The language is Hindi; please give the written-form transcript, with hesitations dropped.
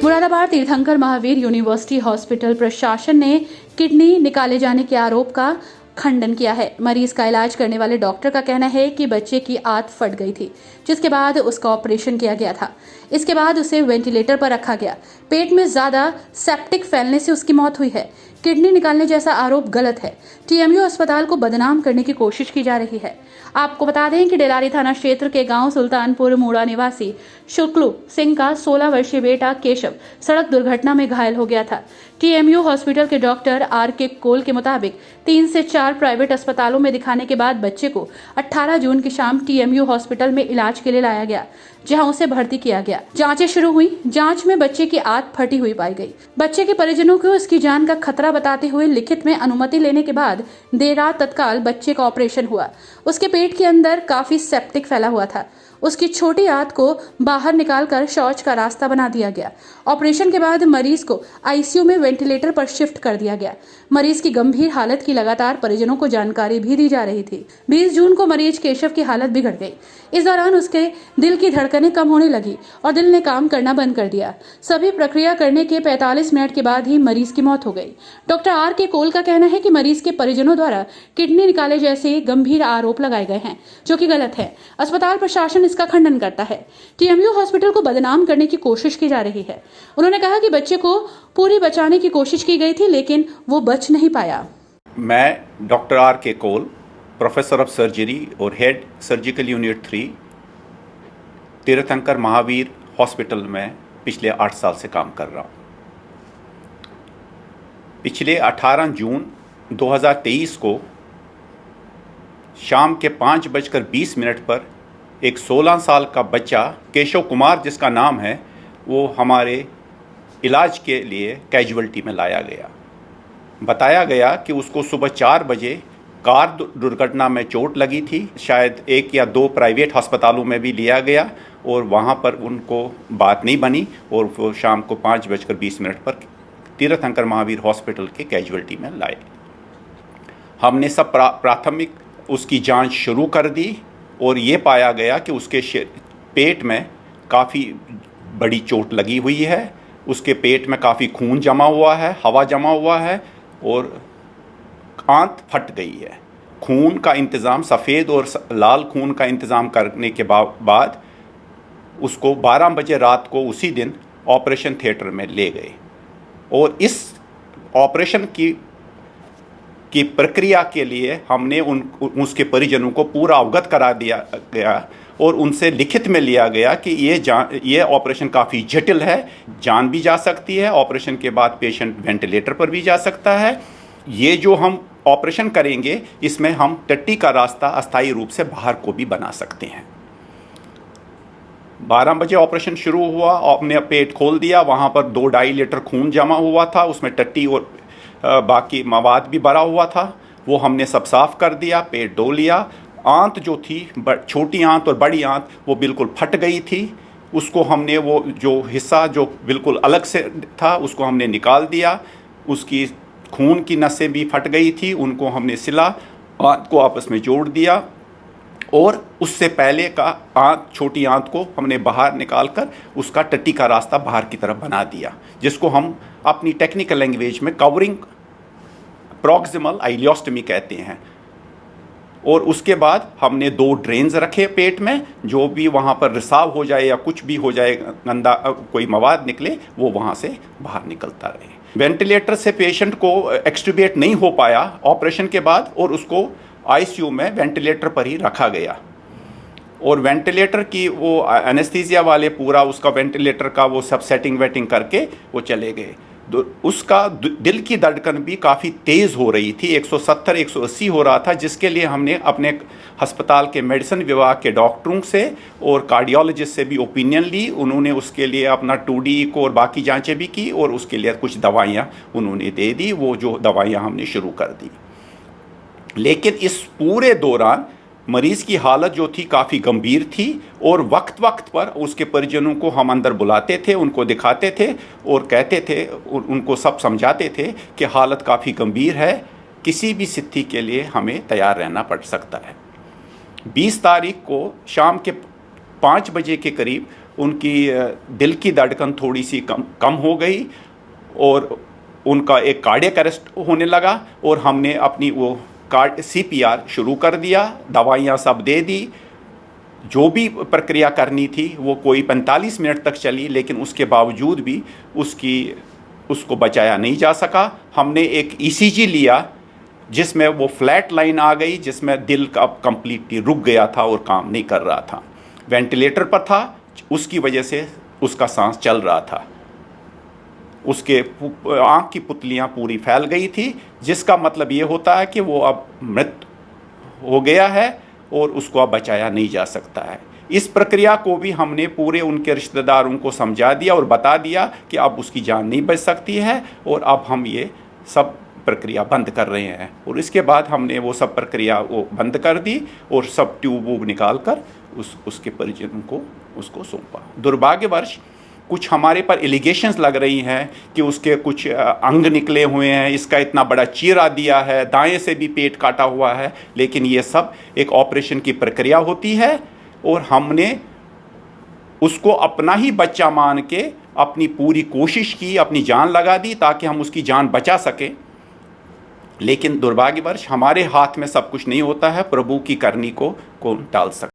मुरादाबाद तीर्थंकर महावीर यूनिवर्सिटी हॉस्पिटल प्रशासन ने किडनी निकाले जाने के आरोप का खंडन किया है। मरीज का इलाज करने वाले डॉक्टर का कहना है कि बच्चे की आंत फट गई थी, जिसके बाद उसका ऑपरेशन किया गया था। इसके बाद उसे वेंटिलेटर पर रखा गया। पेट में ज्यादा सेप्टिक फैलने से उसकी मौत हुई है। किडनी निकालने जैसा आरोप गलत है। टीएमयू अस्पताल को बदनाम करने की कोशिश की जा रही है। आपको बता दें कि डेलारी थाना क्षेत्र के गांव सुल्तानपुर मूड़ा निवासी शुक्लू सिंह का 16 वर्षीय बेटा केशव सड़क दुर्घटना में घायल हो गया था। टीएमयू हॉस्पिटल के डॉक्टर आर.के. कोल के मुताबिक 3 से 4 प्राइवेट अस्पतालों में दिखाने के बाद बच्चे को 18 जून की शाम टीएमयू हॉस्पिटल में इलाज के लिए लाया गया, जहां उसे भर्ती किया गया। जांचें शुरू हुई। जांच में बच्चे की आंत फटी हुई पाई गई। बच्चे के परिजनों को उसकी जान का खतरा बताते हुए लिखित में अनुमति लेने के बाद देर रात तत्काल बच्चे का ऑपरेशन हुआ। उसके पेट के अंदर काफी सेप्टिक फैला हुआ था। उसकी छोटी आंत को बाहर निकालकर शौच का रास्ता बना दिया गया। ऑपरेशन के बाद मरीज को आईसीयू में वेंटिलेटर पर शिफ्ट कर दिया गया। मरीज की गंभीर हालत की लगातार परिजनों को जानकारी भी दी जा रही थी। 20 जून को मरीज केशव की हालत बिगड़ गई। इस दौरान उसके दिल की धड़कनें कम होने लगी और दिल ने काम करना बंद कर दिया। सभी प्रक्रिया करने के 45 मिनट के बाद ही मरीज की मौत हो गई। Doctor R K. कोल का कहना है कि मरीज के परिजनों द्वारा किडनी निकाले जैसे गंभीर आरोप लगाए गए हैं, जो कि गलत है। अस्पताल प्रशासन इसका खंडन करता है। टीएमयू हॉस्पिटल को बदनाम करने की कोशिश की जा रही है। उन्होंने कहा कि बच्चे को पूरी बचाने की कोशिश की गई थी, लेकिन वो बच नहीं पाया। मैं doctor R K. Kaul, professor of surgery और head surgical unit 3 Teerthanker Mahavir hospital में पिछले 8 साल से काम कर रहा हूँ। पिछले 18 जून 2023 को शाम के 5:20 पर एक 16 साल का बच्चा केशव कुमार, जिसका नाम है, वो हमारे इलाज के लिए कैजुअल्टी में लाया गया। बताया गया कि उसको सुबह 4 बजे कार दुर्घटना में चोट लगी थी। शायद 1 या 2 प्राइवेट अस्पतालों में भी लिया गया और वहाँ पर उनको बात नहीं बनी और वो शाम को 5:20 पर तीर्थंकर महावीर हॉस्पिटल के कैजुअल्टी में लाए। हमने सब प्राथमिक उसकी जांच शुरू कर दी और ये पाया गया कि उसके पेट में काफ़ी बड़ी चोट लगी हुई है। उसके पेट में काफ़ी खून जमा हुआ है, हवा जमा हुआ है और आंत फट गई है। खून का इंतज़ाम, सफ़ेद और लाल खून का इंतज़ाम करने के बाद उसको 12 बजे रात को उसी दिन ऑपरेशन थिएटर में ले गए और इस ऑपरेशन की प्रक्रिया के लिए हमने उसके परिजनों को पूरा अवगत करा दिया गया और उनसे लिखित में लिया गया कि ये ऑपरेशन काफ़ी जटिल है, जान भी जा सकती है। ऑपरेशन के बाद पेशेंट वेंटिलेटर पर भी जा सकता है। ये जो हम ऑपरेशन करेंगे, इसमें हम टट्टी का रास्ता अस्थायी रूप से बाहर को भी बना सकते हैं। 12 बजे ऑपरेशन शुरू हुआ। हमने पेट खोल दिया। वहाँ पर 2-2.5 लीटर खून जमा हुआ था। उसमें टट्टी और बाकी मवाद भी भरा हुआ था। वो हमने सब साफ कर दिया, पेट धो लिया। आंत जो थी, छोटी आंत और बड़ी आंत, वो बिल्कुल फट गई थी। उसको हमने वो जो हिस्सा जो बिल्कुल अलग से था, उसको हमने निकाल दिया। उसकी खून की नसें भी फट गई थी, उनको हमने सिला, आंत को आपस में जोड़ दिया और उससे पहले का छोटी आंत को हमने बाहर निकालकर उसका टट्टी का रास्ता बाहर की तरफ बना दिया, जिसको हम अपनी टेक्निकल लैंग्वेज में कवरिंग प्रॉक्सिमल आइलियोस्टमी कहते हैं। और उसके बाद हमने 2 ड्रेन्स रखे पेट में, जो भी वहाँ पर रिसाव हो जाए या कुछ भी हो जाए, गंदा कोई मवाद निकले, वो वहाँ से बाहर निकलता रहे। वेंटिलेटर से पेशेंट को एक्सट्यूबेट नहीं हो पाया ऑपरेशन के बाद और उसको आईसीयू में वेंटिलेटर पर ही रखा गया और वेंटिलेटर की वो एनेस्थीसिया वाले पूरा उसका वेंटिलेटर का वो सब सेटिंग वेटिंग करके वो चले गए। उसका दिल की धड़कन भी काफ़ी तेज़ हो रही थी, 170-180 हो रहा था, जिसके लिए हमने अपने अस्पताल के मेडिसिन विभाग के डॉक्टरों से और कार्डियोलॉजिस्ट से भी ओपिनियन ली। उन्होंने उसके लिए अपना 2D को और बाकी जांचें भी की और उसके लिए कुछ दवाइयाँ उन्होंने दे दी। वो जो दवाइयाँ हमने शुरू कर दी, लेकिन इस पूरे दौरान मरीज़ की हालत जो थी काफ़ी गंभीर थी और वक्त वक्त पर उसके परिजनों को हम अंदर बुलाते थे, उनको दिखाते थे और कहते थे, उनको सब समझाते थे कि हालत काफ़ी गंभीर है, किसी भी स्थिति के लिए हमें तैयार रहना पड़ सकता है। 20 तारीख को शाम के 5 बजे के करीब उनकी दिल की धड़कन थोड़ी सी कम हो गई और उनका एक कार्डियक अरेस्ट होने लगा और हमने अपनी वो CPR शुरू कर दिया, दवाइयाँ सब दे दी। जो भी प्रक्रिया करनी थी वो कोई 45 मिनट तक चली, लेकिन उसके बावजूद भी उसको बचाया नहीं जा सका। हमने एक ECG लिया जिसमें वो फ्लैट लाइन आ गई, जिसमें दिल का कंप्लीटली रुक गया था और काम नहीं कर रहा था। वेंटिलेटर पर था, उसकी वजह से उसका सांस चल रहा था। उसके आँख की पुतलियाँ पूरी फैल गई थी, जिसका मतलब ये होता है कि वो अब मृत हो गया है और उसको अब बचाया नहीं जा सकता है। इस प्रक्रिया को भी हमने पूरे उनके रिश्तेदारों को समझा दिया और बता दिया कि अब उसकी जान नहीं बच सकती है और अब हम ये सब प्रक्रिया बंद कर रहे हैं। और इसके बाद हमने वो सब प्रक्रिया वो बंद कर दी और सब ट्यूब वूब निकाल कर उसके परिजनों को उसको सौंपा। दुर्भाग्यवश कुछ हमारे पर एलिगेशंस लग रही हैं कि उसके कुछ अंग निकले हुए हैं, इसका इतना बड़ा चीरा दिया है, दाएं से भी पेट काटा हुआ है, लेकिन ये सब एक ऑपरेशन की प्रक्रिया होती है और हमने उसको अपना ही बच्चा मान के अपनी पूरी कोशिश की, अपनी जान लगा दी ताकि हम उसकी जान बचा सकें। लेकिन दुर्भाग्यवश हमारे हाथ में सब कुछ नहीं होता है, प्रभु की करनी को कौन टाल सकता।